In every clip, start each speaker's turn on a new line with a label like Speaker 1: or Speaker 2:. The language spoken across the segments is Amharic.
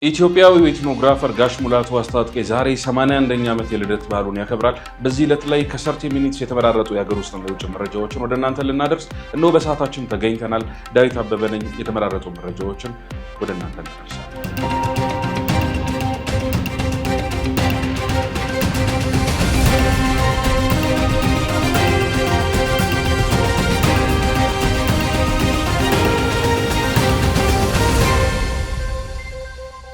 Speaker 1: ኢትዮጵያዊው ኢትኖግራፈር ጋሽ ሙላቱ አስታጥቄ ዛሬ 81ኛ ዓመት የልደት በዓሉን ያከብራል። በዚህ ዕለት ላይ ከ30 ሚኒትስ የተመራረጡ የሀገር ውስጥና የውጭ መረጃዎችን ወደ እናንተ ልናደርስ እነሆ በሰዓታችን ተገኝተናል። ዳዊት አበበ ነኝ። የተመራረጡ መረጃዎችን ወደ እናንተ እናደርሳለን።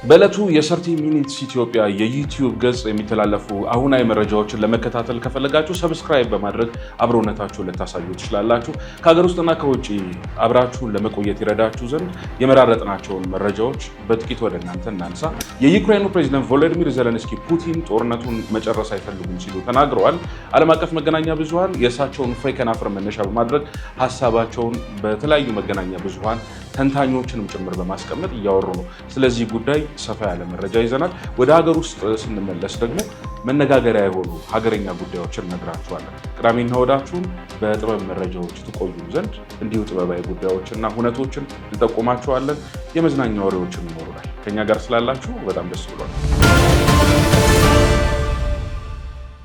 Speaker 1: በዕለቱ የ30 ሚኒትስ ኢትዮጵያ የዩቲዩብ ገጽ የሚተላለፉ አሁናዊ መረጃዎችን ለመከታተል ከፈለጋችሁ ሰብስክራይብ በማድረግ አብሮነታችሁን ልታሳዩ ትችላላችሁ። ከሀገር ውስጥና ከውጭ አብራችሁን ለመቆየት ይረዳችሁ ዘንድ የመራረጥናቸውን መረጃዎች በጥቂት ወደ እናንተ እናንሳ። የዩክሬኑ ፕሬዚደንት ቮሎዲሚር ዜሌንስኪ ፑቲን ጦርነቱን መጨረስ አይፈልጉም ሲሉ ተናግረዋል። ዓለም አቀፍ መገናኛ ብዙሃን የእሳቸውን ፍሬ ከናፍር መነሻ በማድረግ ሀሳባቸውን በተለያዩ መገናኛ ብዙሃን ተንታኞችንም ጭምር በማስቀመጥ እያወሩ ነው። ስለዚህ ጉዳይ ሰፋ ያለ መረጃ ይዘናል። ወደ ሀገር ውስጥ ስንመለስ ደግሞ መነጋገሪያ የሆኑ ሀገረኛ ጉዳዮችን ነግራችኋለን። ቅዳሜና እሁዳችሁን በጥበብ መረጃዎች ትቆዩ ዘንድ እንዲሁ ጥበባዊ ጉዳዮችና ሁነቶችን እንጠቁማችኋለን። የመዝናኛ ወሬዎችን ይኖሩናል። ከኛ ጋር ስላላችሁ በጣም ደስ ብሏል።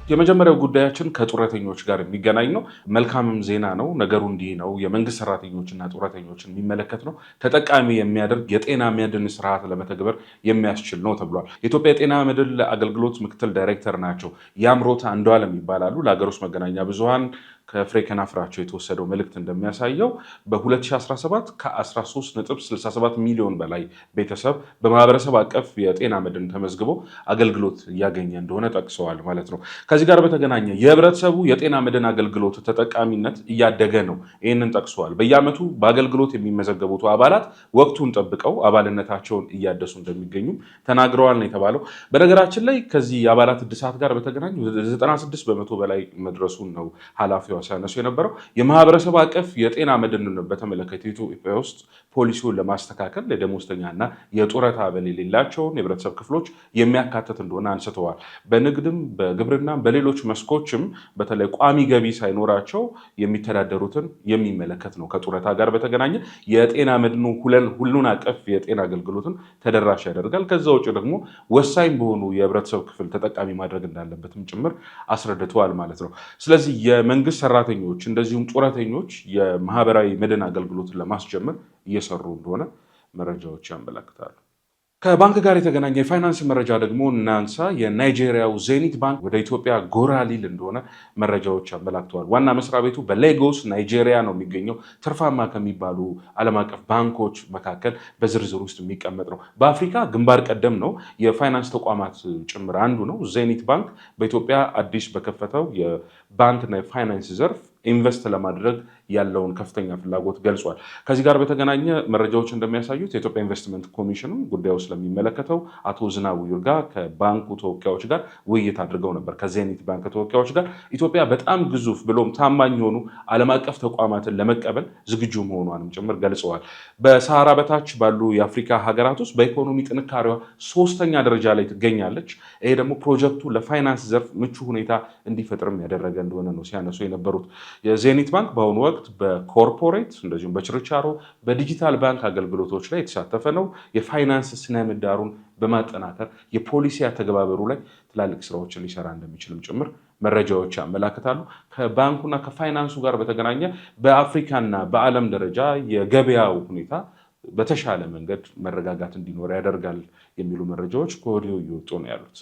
Speaker 1: የመጀመሪያው ጉዳያችን ከጡረተኞች ጋር የሚገናኝ ነው። መልካምም ዜና ነው። ነገሩ እንዲህ ነው። የመንግስት ሰራተኞችና ጡረተኞችን የሚመለከት ነው። ተጠቃሚ የሚያደርግ የጤና መድን ስርዓት ለመተግበር የሚያስችል ነው ተብሏል። የኢትዮጵያ የጤና መድን አገልግሎት ምክትል ዳይሬክተር ናቸው የአምሮት አንዷለም ይባላሉ። ለሀገር ውስጥ መገናኛ ብዙሃን ከፍሬ ከናፍራቸው የተወሰደው መልእክት እንደሚያሳየው በ2017 ከ13.67 ሚሊዮን በላይ ቤተሰብ በማህበረሰብ አቀፍ የጤና መድን ተመዝግቦ አገልግሎት እያገኘ እንደሆነ ጠቅሰዋል ማለት ነው። ከዚህ ጋር በተገናኘ የህብረተሰቡ የጤና መድን አገልግሎት ተጠቃሚነት እያደገ ነው። ይህንን ጠቅሰዋል። በየዓመቱ በአገልግሎት የሚመዘገቡት አባላት ወቅቱን ጠብቀው አባልነታቸውን እያደሱ እንደሚገኙ ተናግረዋል ነው የተባለው። በነገራችን ላይ ከዚህ የአባላት እድሳት ጋር በተገናኘ 96 በመቶ በላይ መድረሱን ነው ኃላፊዋ ሲያነሱ የነበረው። የማህበረሰብ አቀፍ የጤና መድንን በተመለከተ ኢትዮጵያ ውስጥ ፖሊሲውን ለማስተካከል ለደሞዝተኛና የጡረታ አበል የሌላቸውን የህብረተሰብ ክፍሎች የሚያካትት እንደሆነ አንስተዋል። በንግድም በግብርናም በሌሎች መስኮችም በተለይ ቋሚ ገቢ ሳይኖራቸው የሚተዳደሩትን የሚመለከት ነው። ከጡረታ ጋር በተገናኘ የጤና መድኑ ሁሉን አቀፍ የጤና አገልግሎትን ተደራሽ ያደርጋል። ከዛ ውጭ ደግሞ ወሳኝ በሆኑ የህብረተሰብ ክፍል ተጠቃሚ ማድረግ እንዳለበትም ጭምር አስረድተዋል ማለት ነው። ስለዚህ የመንግስት ሰራተኞች እንደዚሁም ጡረተኞች የማህበራዊ መድን አገልግሎትን ለማስጀመር እየሰሩ እንደሆነ መረጃዎች ያመለክታሉ። ከባንክ ጋር የተገናኘ የፋይናንስ መረጃ ደግሞ እናንሳ። የናይጄሪያው ዜኒት ባንክ ወደ ኢትዮጵያ ጎራ ሊል እንደሆነ መረጃዎች አመላክተዋል። ዋና መስሪያ ቤቱ በሌጎስ ናይጄሪያ ነው የሚገኘው። ትርፋማ ከሚባሉ ዓለም አቀፍ ባንኮች መካከል በዝርዝር ውስጥ የሚቀመጥ ነው። በአፍሪካ ግንባር ቀደም ነው። የፋይናንስ ተቋማት ጭምር አንዱ ነው። ዜኒት ባንክ በኢትዮጵያ አዲስ በከፈተው የባንክና የፋይናንስ ዘርፍ ኢንቨስት ለማድረግ ያለውን ከፍተኛ ፍላጎት ገልጿል። ከዚህ ጋር በተገናኘ መረጃዎች እንደሚያሳዩት የኢትዮጵያ ኢንቨስትመንት ኮሚሽን ጉዳዩ ስለሚመለከተው አቶ ዝናቡ ይርጋ ከባንኩ ተወካዮች ጋር ውይይት አድርገው ነበር። ከዜኒት ባንክ ተወካዮች ጋር ኢትዮጵያ በጣም ግዙፍ ብሎም ታማኝ የሆኑ ዓለም አቀፍ ተቋማትን ለመቀበል ዝግጁ መሆኗንም ጭምር ገልጸዋል። በሰሃራ በታች ባሉ የአፍሪካ ሀገራት ውስጥ በኢኮኖሚ ጥንካሬዋ 3ኛ ደረጃ ላይ ትገኛለች። ይሄ ደግሞ ፕሮጀክቱ ለፋይናንስ ዘርፍ ምቹ ሁኔታ እንዲፈጥርም ያደረገ እንደሆነ ነው ሲያነሱ የነበሩት። የዜኒት ባንክ በአሁኑ ወቅት በኮርፖሬት እንደዚሁም በችርቻሮ በዲጂታል ባንክ አገልግሎቶች ላይ የተሳተፈ ነው። የፋይናንስ ስነ ምህዳሩን በማጠናከር የፖሊሲ አተገባበሩ ላይ ትላልቅ ስራዎችን ሊሰራ እንደሚችልም ጭምር መረጃዎች ያመላክታሉ። ከባንኩና ከፋይናንሱ ጋር በተገናኘ በአፍሪካና በዓለም ደረጃ የገበያው ሁኔታ በተሻለ መንገድ መረጋጋት እንዲኖር ያደርጋል የሚሉ መረጃዎች ከወዲሁ እየወጡ ነው ያሉት።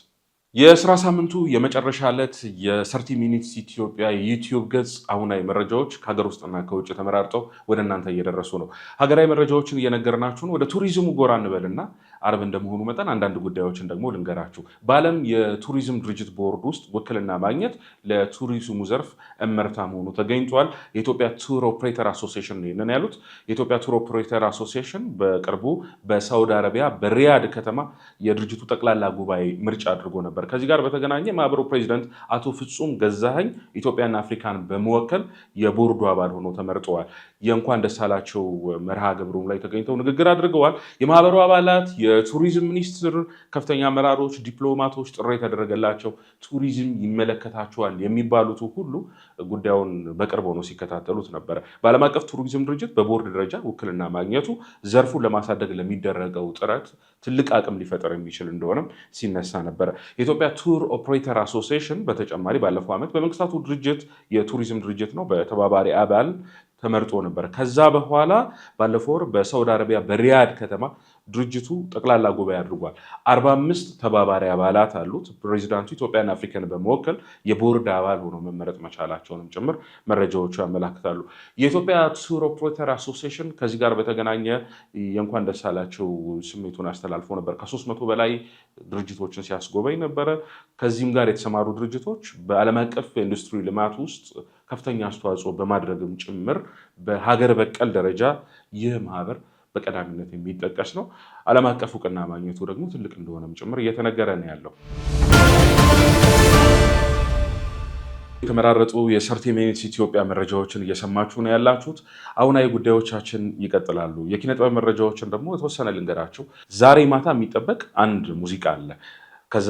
Speaker 1: የስራ ሳምንቱ የመጨረሻ ዕለት የ30 ሚኒትስ ኢትዮጵያ የዩቲዩብ ገጽ አሁናዊ መረጃዎች ከሀገር ውስጥና ከውጭ ተመራርጠው ወደ እናንተ እየደረሱ ነው። ሀገራዊ መረጃዎችን እየነገርናችሁን ወደ ቱሪዝሙ ጎራ እንበልና አርብ እንደመሆኑ መጠን አንዳንድ ጉዳዮችን ደግሞ ልንገራችሁ። በዓለም የቱሪዝም ድርጅት ቦርድ ውስጥ ውክልና ማግኘት ለቱሪዝሙ ዘርፍ እመርታ መሆኑ ተገኝቷል። የኢትዮጵያ ቱር ኦፕሬተር አሶሲዬሽን ይህንን ያሉት። የኢትዮጵያ ቱር ኦፕሬተር አሶሲዬሽን በቅርቡ በሳውዲ አረቢያ በሪያድ ከተማ የድርጅቱ ጠቅላላ ጉባኤ ምርጫ አድርጎ ነበር። ከዚህ ጋር በተገናኘ ማህበሩ ፕሬዚዳንት አቶ ፍጹም ገዛኸኝ ኢትዮጵያና አፍሪካን በመወከል የቦርዱ አባል ሆነው ተመርጠዋል። የእንኳን ደስ አላቸው መርሃ ግብሩም ላይ ተገኝተው ንግግር አድርገዋል። የማህበሩ አባላት የቱሪዝም ሚኒስትር ከፍተኛ አመራሮች፣ ዲፕሎማቶች ጥሪ የተደረገላቸው ቱሪዝም ይመለከታቸዋል የሚባሉት ሁሉ ጉዳዩን በቅርብ ሆነው ሲከታተሉት ነበረ። በዓለም አቀፍ ቱሪዝም ድርጅት በቦርድ ደረጃ ውክልና ማግኘቱ ዘርፉን ለማሳደግ ለሚደረገው ጥረት ትልቅ አቅም ሊፈጠር የሚችል እንደሆነም ሲነሳ ነበረ። የኢትዮጵያ ቱር ኦፕሬተር አሶሲዬሽን በተጨማሪ ባለፈው ዓመት በመንግስታቱ ድርጅት የቱሪዝም ድርጅት ነው በተባባሪ አባል ተመርጦ ነበር። ከዛ በኋላ ባለፈው ወር በሳውዲ አረቢያ በሪያድ ከተማ ድርጅቱ ጠቅላላ ጉባኤ አድርጓል። 45 ተባባሪ አባላት አሉት። ፕሬዚዳንቱ ኢትዮጵያን አፍሪካን በመወከል የቦርድ አባል ሆኖ መመረጥ መቻላቸውንም ጭምር መረጃዎቹ ያመላክታሉ። የኢትዮጵያ ቱር ኦፕሬተር አሶሲዬሽን ከዚህ ጋር በተገናኘ የእንኳን ደስ አላቸው ስሜቱን አስተላልፎ ነበር። ከ300 በላይ ድርጅቶችን ሲያስጎበኝ ነበረ። ከዚህም ጋር የተሰማሩ ድርጅቶች በዓለም አቀፍ የኢንዱስትሪ ልማት ውስጥ ከፍተኛ አስተዋጽኦ በማድረግም ጭምር በሀገር በቀል ደረጃ ይህ ማህበር በቀዳሚነት የሚጠቀስ ነው። ዓለም አቀፍ እውቅና ማግኘቱ ደግሞ ትልቅ እንደሆነም ጭምር እየተነገረ ነው ያለው። የተመራረጡ የ30 ሚኒትስ ኢትዮጵያ መረጃዎችን እየሰማችሁ ነው ያላችሁት። አሁናዊ ጉዳዮቻችን ይቀጥላሉ። የኪነ ጥበብ መረጃዎችን ደግሞ የተወሰነ ልንገራችሁ። ዛሬ ማታ የሚጠበቅ አንድ ሙዚቃ አለ። ከዛ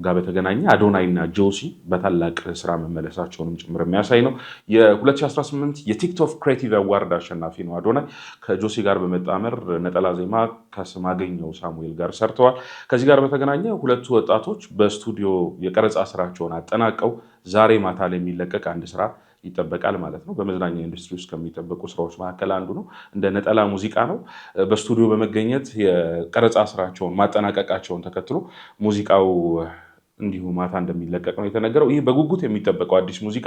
Speaker 1: ጋር በተገናኘ አዶናይና ጆሲ በታላቅ ስራ መመለሳቸውንም ጭምር የሚያሳይ ነው። የ2018 የቲክቶክ ክሬቲቭ አዋርድ አሸናፊ ነው አዶናይ። ከጆሲ ጋር በመጣመር ነጠላ ዜማ ከስማገኘው ሳሙኤል ጋር ሰርተዋል። ከዚህ ጋር በተገናኘ ሁለቱ ወጣቶች በስቱዲዮ የቀረጻ ስራቸውን አጠናቀው ዛሬ ማታ ላይ የሚለቀቅ አንድ ስራ ይጠበቃል ማለት ነው። በመዝናኛ ኢንዱስትሪ ውስጥ ከሚጠበቁ ስራዎች መካከል አንዱ ነው። እንደ ነጠላ ሙዚቃ ነው። በስቱዲዮ በመገኘት የቀረጻ ስራቸውን ማጠናቀቃቸውን ተከትሎ ሙዚቃው እንዲሁ ማታ እንደሚለቀቅ ነው የተነገረው። ይህ በጉጉት የሚጠበቀው አዲስ ሙዚቃ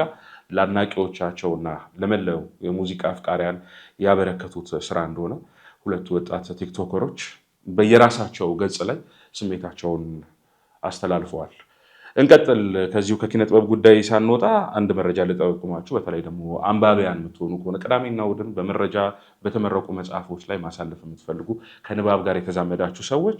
Speaker 1: ለአድናቂዎቻቸውና ለመላው የሙዚቃ አፍቃሪያን ያበረከቱት ስራ እንደሆነ ሁለቱ ወጣት ቲክቶከሮች በየራሳቸው ገጽ ላይ ስሜታቸውን አስተላልፈዋል። እንቀጥል። ከዚሁ ከኪነ ጥበብ ጉዳይ ሳንወጣ አንድ መረጃ ልጠቁማችሁ። በተለይ ደግሞ አንባቢያን የምትሆኑ ከሆነ ቅዳሜና እሑድን በመረጃ በተመረቁ መጽሐፎች ላይ ማሳለፍ የምትፈልጉ ከንባብ ጋር የተዛመዳችሁ ሰዎች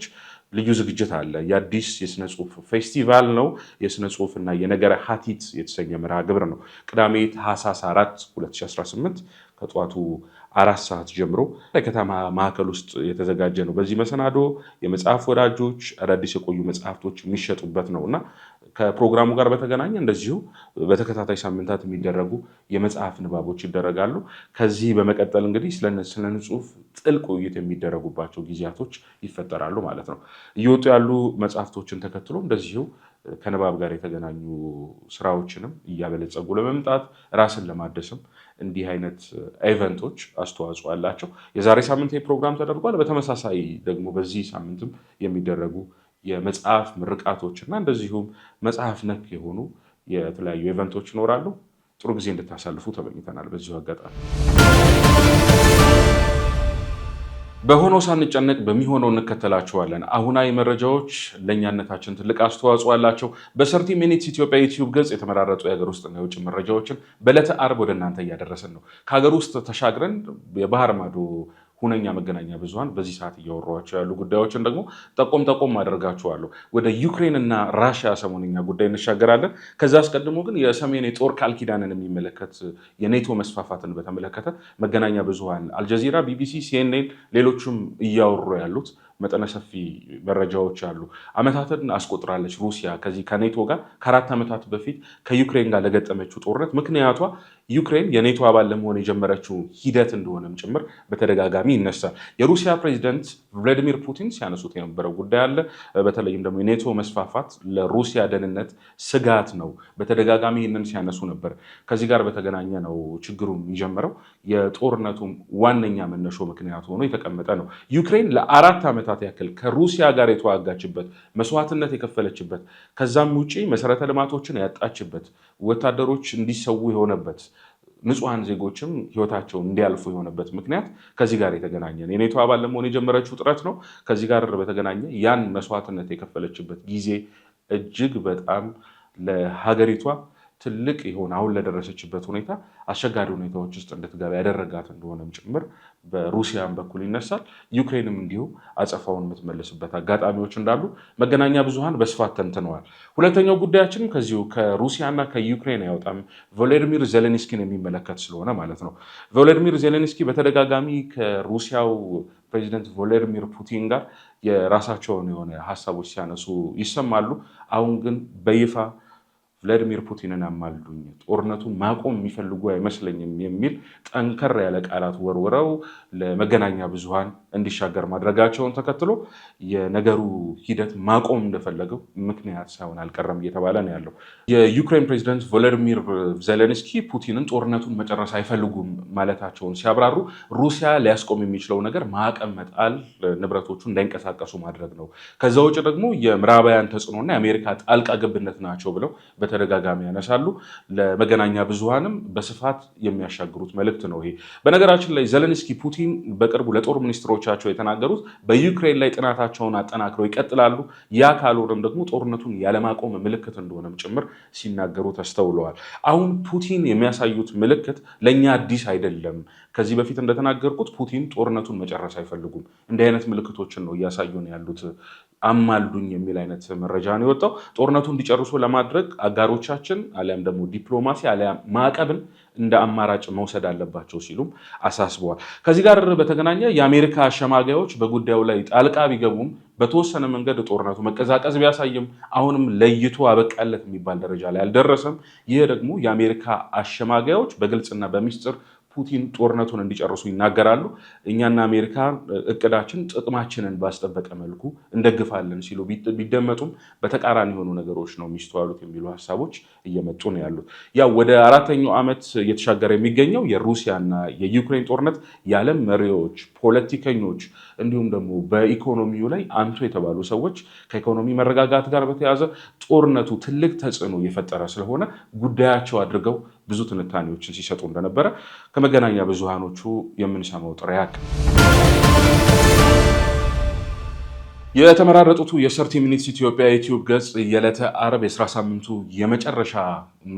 Speaker 1: ልዩ ዝግጅት አለ። የአዲስ የስነ ጽሁፍ ፌስቲቫል ነው። የስነ ጽሁፍና የነገረ ሀቲት የተሰኘ መርሃ ግብር ነው። ቅዳሜ ታህሳስ 4 2018 ከጠዋቱ 4 ሰዓት ጀምሮ ከተማ ማዕከል ውስጥ የተዘጋጀ ነው። በዚህ መሰናዶ የመጽሐፍ ወዳጆች አዳዲስ የቆዩ መጽሐፍቶች የሚሸጡበት ነው እና ከፕሮግራሙ ጋር በተገናኘ እንደዚሁ በተከታታይ ሳምንታት የሚደረጉ የመጽሐፍ ንባቦች ይደረጋሉ። ከዚህ በመቀጠል እንግዲህ ስለ ጽሁፍ ጥልቅ ውይይት የሚደረጉባቸው ጊዜያቶች ይፈጠራሉ ማለት ነው። እየወጡ ያሉ መጽሐፍቶችን ተከትሎ እንደዚሁ ከንባብ ጋር የተገናኙ ስራዎችንም እያበለጸጉ ለመምጣት ራስን ለማደስም እንዲህ አይነት ኢቨንቶች አስተዋጽኦ አላቸው። የዛሬ ሳምንት ፕሮግራም ተደርጓል። በተመሳሳይ ደግሞ በዚህ ሳምንትም የሚደረጉ የመጽሐፍ ምርቃቶች እና እንደዚሁም መጽሐፍ ነክ የሆኑ የተለያዩ ኢቨንቶች ይኖራሉ። ጥሩ ጊዜ እንድታሳልፉ ተመኝተናል። በዚሁ አጋጣሚ በሆነው ሳንጨነቅ በሚሆነው እንከተላቸዋለን። አሁናዊ መረጃዎች ለእኛነታችን ትልቅ አስተዋጽኦ አላቸው። በ30 ሚኒትስ ኢትዮጵያ ዩቲዩብ ገጽ የተመራረጡ የሀገር ውስጥና የውጭ መረጃዎችን በዕለተ ዓርብ ወደ እናንተ እያደረስን ነው። ከሀገር ውስጥ ተሻግረን የባህር ማዶ ሁነኛ መገናኛ ብዙሃን በዚህ ሰዓት እያወሯቸው ያሉ ጉዳዮችን ደግሞ ጠቆም አደርጋችኋለሁ። ወደ ዩክሬን እና ራሽያ ሰሞንኛ ጉዳይ እንሻገራለን። ከዛ አስቀድሞ ግን የሰሜን የጦር ቃል ኪዳንን የሚመለከት የኔቶ መስፋፋትን በተመለከተ መገናኛ ብዙሃን አልጀዚራ፣ ቢቢሲ፣ ሲኤንኤን ሌሎቹም እያወሩ ያሉት መጠነ ሰፊ መረጃዎች አሉ። ዓመታትን አስቆጥራለች ሩሲያ ከዚህ ከኔቶ ጋር ከ4 ዓመታት በፊት ከዩክሬን ጋር ለገጠመችው ጦርነት ምክንያቷ ዩክሬን የኔቶ አባል ለመሆን የጀመረችው ሂደት እንደሆነም ጭምር በተደጋጋሚ ይነሳል። የሩሲያ ፕሬዚደንት ቭላዲሚር ፑቲን ሲያነሱት የነበረው ጉዳይ አለ። በተለይም ደግሞ የኔቶ መስፋፋት ለሩሲያ ደህንነት ስጋት ነው። በተደጋጋሚ ይህንን ሲያነሱ ነበር። ከዚህ ጋር በተገናኘ ነው ችግሩ የሚጀምረው። የጦርነቱ ዋነኛ መነሾ ምክንያት ሆኖ የተቀመጠ ነው። ዩክሬን ለ4 ዓመታት ያክል ከሩሲያ ጋር የተዋጋችበት፣ መስዋዕትነት የከፈለችበት፣ ከዛም ውጪ መሰረተ ልማቶችን ያጣችበት፣ ወታደሮች እንዲሰዉ የሆነበት፣ ንጹሐን ዜጎችም ህይወታቸውን እንዲያልፉ የሆነበት ምክንያት ከዚህ ጋር የተገናኘ ነው። የኔቶ አባል ለመሆን የጀመረችው ጥረት ነው። ከዚህ ጋር በተገናኘ ያን መስዋዕትነት የከፈለችበት ጊዜ እጅግ በጣም ለሀገሪቷ ትልቅ ይሆን አሁን ለደረሰችበት ሁኔታ አስቸጋሪ ሁኔታዎች ውስጥ እንድትገባ ያደረጋት እንደሆነም ጭምር በሩሲያም በኩል ይነሳል። ዩክሬንም እንዲሁ አጸፋውን የምትመልስበት አጋጣሚዎች እንዳሉ መገናኛ ብዙሃን በስፋት ተንትነዋል። ሁለተኛው ጉዳያችንም ከዚሁ ከሩሲያና ከዩክሬን አይወጣም። ቮሎዲሚር ዜሌንስኪን የሚመለከት ስለሆነ ማለት ነው። ቮሎዲሚር ዜሌንስኪ በተደጋጋሚ ከሩሲያው ፕሬዚደንት ቮሎዲሚር ፑቲን ጋር የራሳቸውን የሆነ ሀሳቦች ሲያነሱ ይሰማሉ። አሁን ግን በይፋ ቭላዲሚር ፑቲንን አማልዱኝ፣ ጦርነቱን ማቆም የሚፈልጉ አይመስለኝም የሚል ጠንከር ያለ ቃላት ወርውረው ለመገናኛ ብዙሃን እንዲሻገር ማድረጋቸውን ተከትሎ የነገሩ ሂደት ማቆም እንደፈለገው ምክንያት ሳይሆን አልቀረም እየተባለ ነው ያለው። የዩክሬን ፕሬዚደንት ቮሎዲሚር ዜሌንስኪ ፑቲንን ጦርነቱን መጨረስ አይፈልጉም ማለታቸውን ሲያብራሩ ሩሲያ ሊያስቆም የሚችለው ነገር ማዕቀብ መጣል፣ ንብረቶቹ እንዳይንቀሳቀሱ ማድረግ ነው። ከዛ ውጭ ደግሞ የምዕራባውያን ተጽዕኖና የአሜሪካ ጣልቃ ገብነት ናቸው ብለው በተደጋጋሚ ያነሳሉ። ለመገናኛ ብዙሃንም በስፋት የሚያሻግሩት መልእክት ነው ይሄ። በነገራችን ላይ ዜሌንስኪ ፑቲን በቅርቡ ለጦር ሚኒስትሮቻቸው የተናገሩት በዩክሬን ላይ ጥናታቸውን አጠናክረው ይቀጥላሉ፣ ያ ካልሆነም ደግሞ ጦርነቱን ያለማቆም ምልክት እንደሆነም ጭምር ሲናገሩ ተስተውለዋል። አሁን ፑቲን የሚያሳዩት ምልክት ለእኛ አዲስ አይደለም። ከዚህ በፊት እንደተናገርኩት ፑቲን ጦርነቱን መጨረስ አይፈልጉም። እንዲህ አይነት ምልክቶችን ነው እያሳዩን ያሉት። አማልዱኝ የሚል አይነት መረጃ ነው የወጣው። ጦርነቱ እንዲጨርሱ ለማድረግ አጋሮቻችን አሊያም ደግሞ ዲፕሎማሲ አሊያም ማዕቀብን እንደ አማራጭ መውሰድ አለባቸው ሲሉም አሳስበዋል። ከዚህ ጋር በተገናኘ የአሜሪካ አሸማጋዮች በጉዳዩ ላይ ጣልቃ ቢገቡም በተወሰነ መንገድ ጦርነቱ መቀዛቀዝ ቢያሳይም አሁንም ለይቶ አበቃለት የሚባል ደረጃ ላይ አልደረሰም። ይህ ደግሞ የአሜሪካ አሸማጋዮች በግልጽና በሚስጥር ፑቲን ጦርነቱን እንዲጨርሱ ይናገራሉ። እኛና አሜሪካ እቅዳችን ጥቅማችንን ባስጠበቀ መልኩ እንደግፋለን ሲሉ ቢደመጡም በተቃራኒ የሆኑ ነገሮች ነው የሚስተዋሉት የሚሉ ሀሳቦች እየመጡ ነው ያሉት። ያው ወደ አራተኛው ዓመት እየተሻገረ የሚገኘው የሩሲያና የዩክሬን ጦርነት የዓለም መሪዎች፣ ፖለቲከኞች እንዲሁም ደግሞ በኢኮኖሚው ላይ አንቱ የተባሉ ሰዎች ከኢኮኖሚ መረጋጋት ጋር በተያያዘ ጦርነቱ ትልቅ ተጽዕኖ እየፈጠረ ስለሆነ ጉዳያቸው አድርገው ብዙ ትንታኔዎችን ሲሰጡ እንደነበረ ከመገናኛ ብዙሃኖቹ የምንሰማው ጥሬ ያቅ የተመራረጡት የ30 ሚኒትስ ኢትዮጵያ ዩቲዩብ ገጽ የዕለተ ዓርብ የሥራ ሳምንቱ የመጨረሻ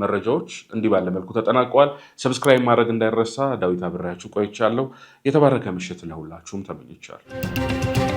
Speaker 1: መረጃዎች እንዲህ ባለ መልኩ ተጠናቀዋል። ሰብስክራይብ ማድረግ እንዳይረሳ። ዳዊት አብሬያችሁ ቆይቻለሁ። የተባረከ ምሽት ለሁላችሁም ተመኝቻለሁ።